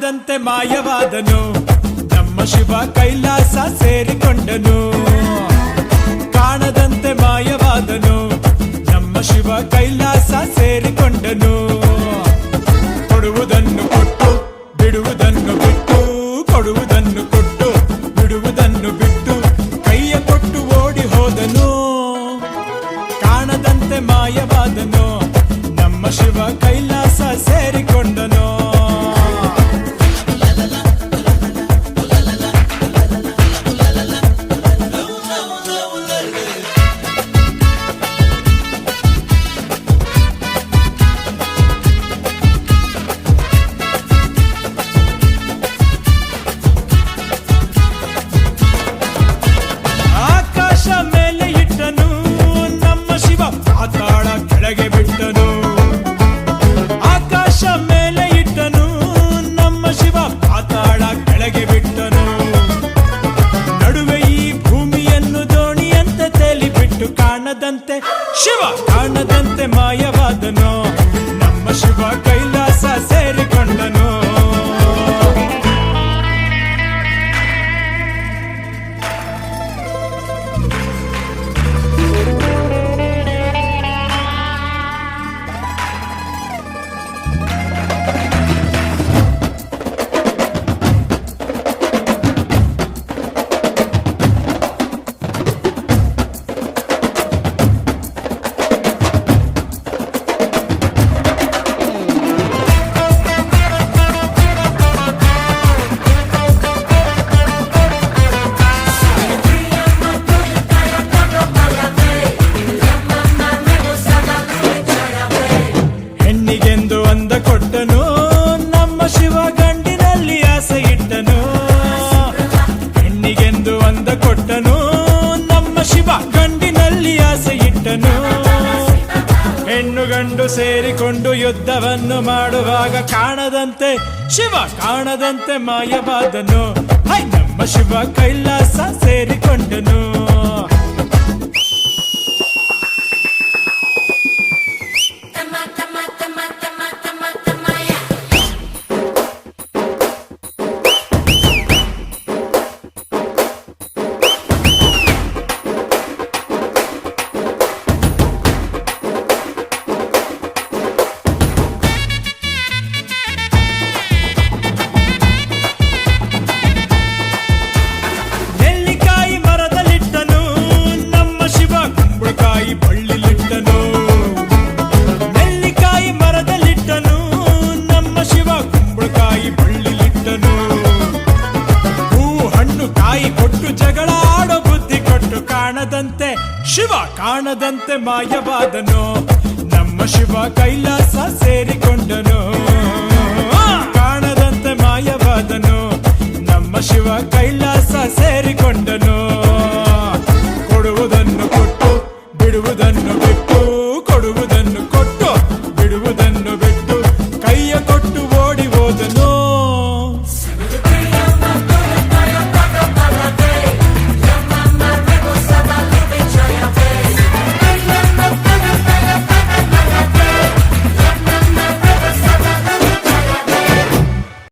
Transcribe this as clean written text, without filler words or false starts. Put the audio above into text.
ಕಾಣದಂತೆ ಮಾಯವಾದನು ನಮ್ಮ ಶಿವ ಕೈಲಾಸ ಸೇರಿಕೊಂಡನು. ಕಾಣದಂತೆ ಮಾಯವಾದನು ನಮ್ಮ ಶಿವ ಕೈಲಾಸ ಸೇರಿಕೊಂಡನು. ಕೊಡುವುದನ್ನು ಕೊಟ್ಟು ಬಿಡುವುದನ್ನು ಬಿಟ್ಟು, ಕೊಡುವುದನ್ನು ಕೊಟ್ಟು ಬಿಡುವುದನ್ನು ಬಿಟ್ಟು ಕೈಯ ಕೊಟ್ಟು ಓಡಿ ಹೋದನು. ಕಾಣದಂತೆ ಮಾಯವಾದನು ನಮ್ಮ ಶಿವ ಕೈಲಾಸ ಸೇರಿಕೊಂಡನು. ಆಕಾಶ ಮೇಲೆ ಇಟ್ಟನು ನಮ್ಮ ಶಿವ ಪಾತಾಳ ಕೆಳಗೆ ಬಿಟ್ಟನು. ಆಕಾಶ ಮೇಲೆ ಇಟ್ಟನು ನಮ್ಮ ಶಿವ ಪಾತಾಳ ಕೆಳಗೆ ಬಿಟ್ಟನು. ನಡುವೆ ಈ ಭೂಮಿಯನ್ನು ದೋಣಿಯಂತೆ ತೇಲಿಬಿಟ್ಟು ಕಾಣದಂತೆ ಶಿವ ಕಾಣದಂತೆ ಮಾಯವಾದನು ನಮ್ಮ ಶಿವ ಕೈಲಾಸ ಸೇರಿಕೊಂಡನು. ಹೆಣ್ಣಿಗೆಂದು ಅಂದ ಕೊಟ್ಟನು ನಮ್ಮ ಶಿವ ಗಂಡಿನಲ್ಲಿ ಆಸೆ ಇಟ್ಟನು. ಹೆಣ್ಣಿಗೆಂದು ಅಂದ ಕೊಟ್ಟನು ನಮ್ಮ ಶಿವ ಗಂಡಿನಲ್ಲಿ ಆಸೆ ಇಟ್ಟನು. ಹೆಣ್ಣು ಗಂಡು ಸೇರಿಕೊಂಡು ಯುದ್ಧವನ್ನು ಮಾಡುವಾಗ ಕಾಣದಂತೆ ಶಿವ ಕಾಣದಂತೆ ಮಾಯವಾದನು. ನಮ್ಮ ಶಿವ ಕೈಲಾಸ ಸೇರಿಕೊಂಡನು. ನೆಲ್ಲಿಕಾಯಿ ಮರದಲ್ಲಿಟ್ಟನು ನಮ್ಮ ಶಿವ ಕುಂಬಳಕಾಯಿ ಬಳ್ಳಿಲಿಟ್ಟನು. ನೆಲ್ಲಿಕಾಯಿ ಮರದಲ್ಲಿಟ್ಟನು ನಮ್ಮ ಶಿವ ಕುಂಬಳಕಾಯಿ ಬಳ್ಳಿಲಿಟ್ಟನು. ಹೂ ಹಣ್ಣು ಕಾಯಿ ಕೊಟ್ಟು ಜಗಳ ಆಡೋ ಬುದ್ಧಿ ಕೊಟ್ಟು ಕಾಣದಂತೆ ಶಿವ ಕಾಣದಂತೆ ಮಾಯವಾದನು ನಮ್ಮ ಶಿವ ಕೈಲಾಸ ಸೇರಿಕೊಂಡನು. ಕಾಣದಂತೆ ಮಾಯವಾದನು ನಮ್ಮ ಶಿವ ಕೈಲಾಸ ಸೇರಿಕೊಂಡನು.